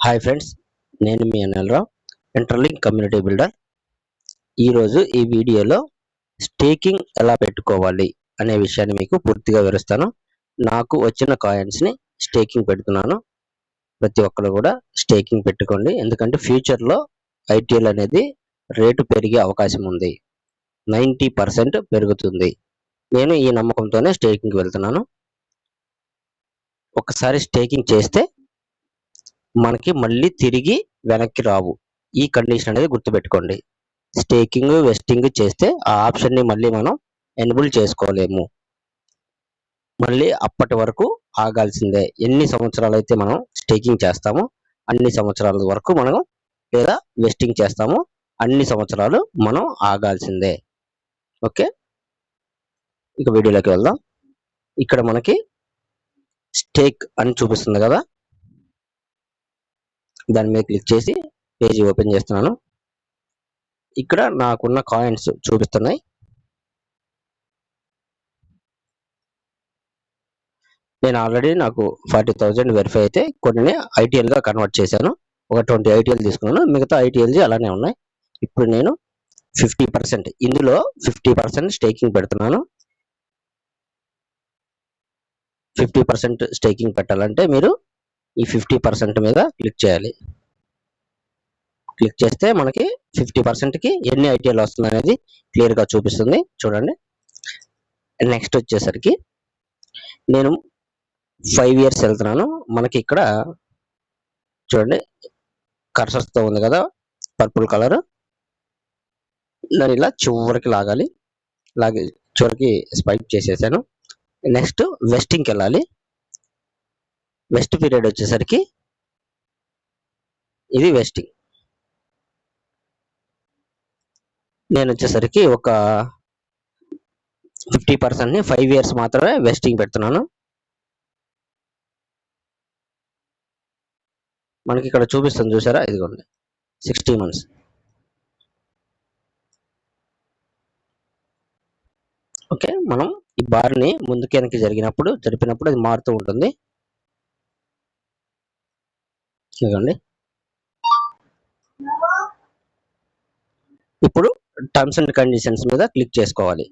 Hi friends, నేను మీ అనిల్రావు, interlink community builder. ఈరోజు ఈ వీడియోలో స్టేకింగ్ ఎలా పెట్టుకోవాలి అనే విషయాన్ని మీకు పూర్తిగా వివరిస్తాను. నాకు వచ్చిన కాయిన్స్ని స్టేకింగ్ పెడుతున్నాను. ప్రతి ఒక్కరు కూడా స్టేకింగ్ పెట్టుకోండి, ఎందుకంటే ఫ్యూచర్లో ఐటీఎల్ అనేది రేటు పెరిగే అవకాశం ఉంది. 90% పెరుగుతుంది. నేను ఈ నమ్మకంతోనే స్టేకింగ్కి వెళ్తున్నాను. ఒకసారి స్టేకింగ్ చేస్తే మనకి మళ్ళీ తిరిగి వెనక్కి రావు. ఈ కండిషన్ అనేది గుర్తుపెట్టుకోండి. స్టేకింగ్ వెస్టింగ్ చేస్తే ఆ ఆప్షన్ని మళ్ళీ మనం ఎనేబుల్ చేసుకోలేము. మళ్ళీ అప్పటి వరకు ఆగాల్సిందే. ఎన్ని సంవత్సరాలు అయితే మనం స్టేకింగ్ చేస్తామో అన్ని సంవత్సరాల వరకు మనం, లేదా వెస్టింగ్ చేస్తామో అన్ని సంవత్సరాలు మనం ఆగాల్సిందే. ఓకే, ఇక వీడియోలోకి వెళ్దాం. ఇక్కడ మనకి స్టేక్ అని చూపిస్తుంది కదా, దాని మీద క్లిక్ చేసి పేజీ ఓపెన్ చేస్తున్నాను. ఇక్కడ నాకున్న కాయిన్స్ చూపిస్తున్నాయి. నేను ఆల్రెడీ నాకు 40,000 వెరిఫై అయితే కొన్ని ఐటీఎల్గా కన్వర్ట్ చేశాను. ఒక 20 ఐటీఎల్ తీసుకున్నాను, మిగతా ఐటీఎల్జీ అలానే ఉన్నాయి. ఇప్పుడు నేను 50%, ఇందులో 50% స్టేకింగ్ పెడుతున్నాను. 50% స్టేకింగ్ పెట్టాలంటే మీరు ఈ 50% మీద క్లిక్ చేయాలి. క్లిక్ చేస్తే మనకి 50%కి ఎన్ని ఐటీఎల్ వస్తుంది అనేది క్లియర్గా చూపిస్తుంది. చూడండి. నెక్స్ట్ వచ్చేసరికి నేను 5 years వెళ్తున్నాను. మనకి ఇక్కడ చూడండి కర్సర్స్తో ఉంది కదా పర్పుల్ కలర్, దాన్ని ఇలా చివరికి లాగాలి. చివరికి స్పైక్ చేసేసాను. నెక్స్ట్ వెస్టింగ్కి వెళ్ళాలి. వెస్ట్ పీరియడ్ వచ్చేసరికి ఇది వెస్టింగ్. నేను వచ్చేసరికి ఒక 50%ని 5 years మాత్రమే వెస్టింగ్ పెడుతున్నాను. మనకి ఇక్కడ చూపిస్తుంది చూసారా, ఇదిగోండి 60 months. ఓకే, మనం ఈ బార్ని ముందుకి వెనక్కి జరిపినప్పుడు అది మారుతూ ఉంటుంది. ఇదిగోండి. ఇప్పుడు టర్మ్స్ అండ్ కండిషన్స్ మీద క్లిక్ చేసుకోవాలి.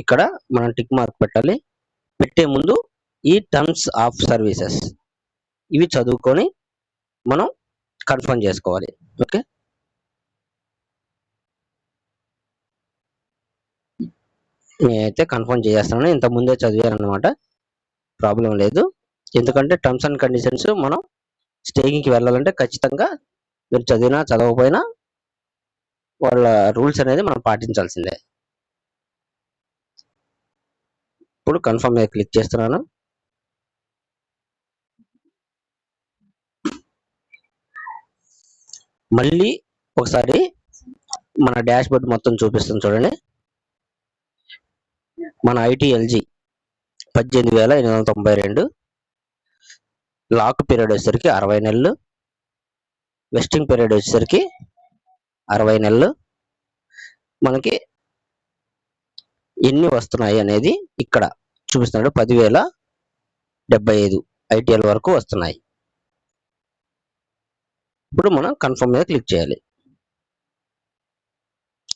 ఇక్కడ మనం టిక్ మార్క్ పెట్టాలి. పెట్టే ముందు ఈ టర్మ్స్ ఆఫ్ సర్వీసెస్ ఇవి చదువుకొని మనం కన్ఫర్మ్ చేసుకోవాలి. ఓకే, నేనైతే కన్ఫర్మ్ చేసేస్తున్నాను. ఇంత ముందే చదివాను అనమాట, ప్రాబ్లం లేదు. ఎందుకంటే టర్మ్స్ అండ్ కండిషన్స్ మనం స్టేకింగ్కి వెళ్ళాలంటే ఖచ్చితంగా మీరు చదివినా చదవకపోయినా వాళ్ళ రూల్స్ అనేది మనం పాటించాల్సిందే. ఇప్పుడు కన్ఫర్మ్ మీద క్లిక్ చేస్తున్నాను. మళ్ళీ ఒకసారి మన డాష్ బోర్డ్ మొత్తం చూపిస్తుంది చూడండి. మన ఐటీఎల్జీ 18,892, లాక్ పీరియడ్ వచ్చేసరికి 60 నెలలు, వెస్టింగ్ పీరియడ్ వచ్చేసరికి 60 నెలలు. మనకి ఎన్ని వస్తున్నాయి అనేది ఇక్కడ చూపిస్తున్నాడు. 10,075 ఐటీఎల్ వరకు వస్తున్నాయి. ఇప్పుడు మనం కన్ఫర్మ్ మీద క్లిక్ చేయాలి.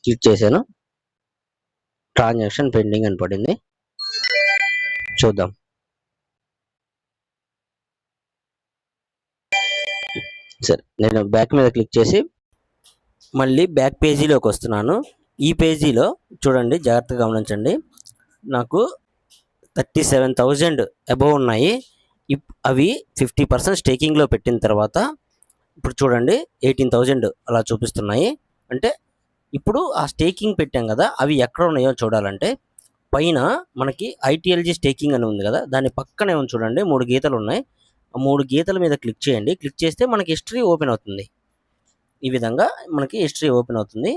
క్లిక్ చేశాను. ట్రాన్సాక్షన్ పెండింగ్ అని పడింది. చూద్దాం. సరే, నేను బ్యాక్ మీద క్లిక్ చేసి మళ్ళీ బ్యాక్ పేజీలోకి వస్తున్నాను. ఈ పేజీలో చూడండి, జాగ్రత్తగా గమనించండి. నాకు 37,000 అబోవ్ ఉన్నాయి. అవి 50% స్టేకింగ్లో పెట్టిన తర్వాత ఇప్పుడు చూడండి 18,000 అలా చూపిస్తున్నాయి. అంటే ఇప్పుడు ఆ స్టేకింగ్ పెట్టాం కదా, అవి ఎక్కడ ఉన్నాయో చూడాలంటే పైన మనకి ఐటీఎల్జీ స్టేకింగ్ అని ఉంది కదా, దాని పక్కనే ఉంది చూడండి 3 గీతలు ఉన్నాయి. ఆ 3 గీతల మీద క్లిక్ చేయండి. క్లిక్ చేస్తే మనకి హిస్టరీ ఓపెన్ అవుతుంది. ఈ విధంగా మనకి హిస్టరీ ఓపెన్ అవుతుంది.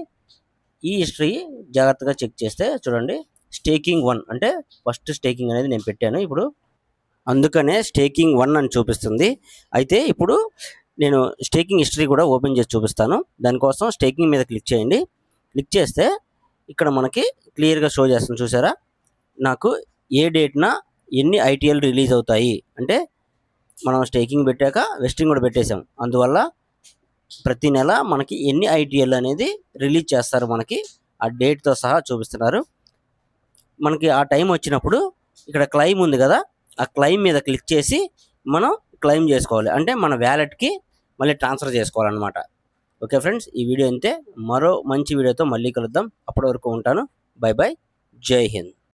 ఈ హిస్టరీ జాగ్రత్తగా చెక్ చేస్తే చూడండి, స్టేకింగ్ 1 అంటే ఫస్ట్ స్టేకింగ్ అనేది నేను పెట్టాను. ఇప్పుడు అందుకనే స్టేకింగ్ 1 అని చూపిస్తుంది. అయితే ఇప్పుడు నేను స్టేకింగ్ హిస్టరీ కూడా ఓపెన్ చేసి చూపిస్తాను. దానికోసం స్టేకింగ్ మీద క్లిక్ చేయండి. క్లిక్ చేస్తే ఇక్కడ మనకి క్లియర్గా షో చేస్తుంది చూసారా, నాకు ఏ డేట్న ఎన్ని ఐటీఎల్ రిలీజ్ అవుతాయి అంటే మనం స్టేకింగ్ పెట్టాక వెస్టింగ్ కూడా పెట్టేసాం, అందువల్ల ప్రతి నెల మనకి ఎన్ని ఐటీఎల్ అనేది రిలీజ్ చేస్తారు మనకి ఆ డేట్తో సహా చూపిస్తున్నారు. మనకి ఆ టైం వచ్చినప్పుడు ఇక్కడ క్లెయిమ్ ఉంది కదా, ఆ క్లెయిమ్ మీద క్లిక్ చేసి మనం క్లెయిమ్ చేసుకోవాలి, అంటే మన వ్యాలెట్కి మళ్ళీ ట్రాన్స్ఫర్ చేసుకోవాలన్నమాట. ఓకే ఫ్రెండ్స్, ఈ వీడియో అంతే. మరో మంచి వీడియోతో మళ్ళీ కలుద్దాం. అప్పటి వరకు ఉంటాను. By by. జై హింద్.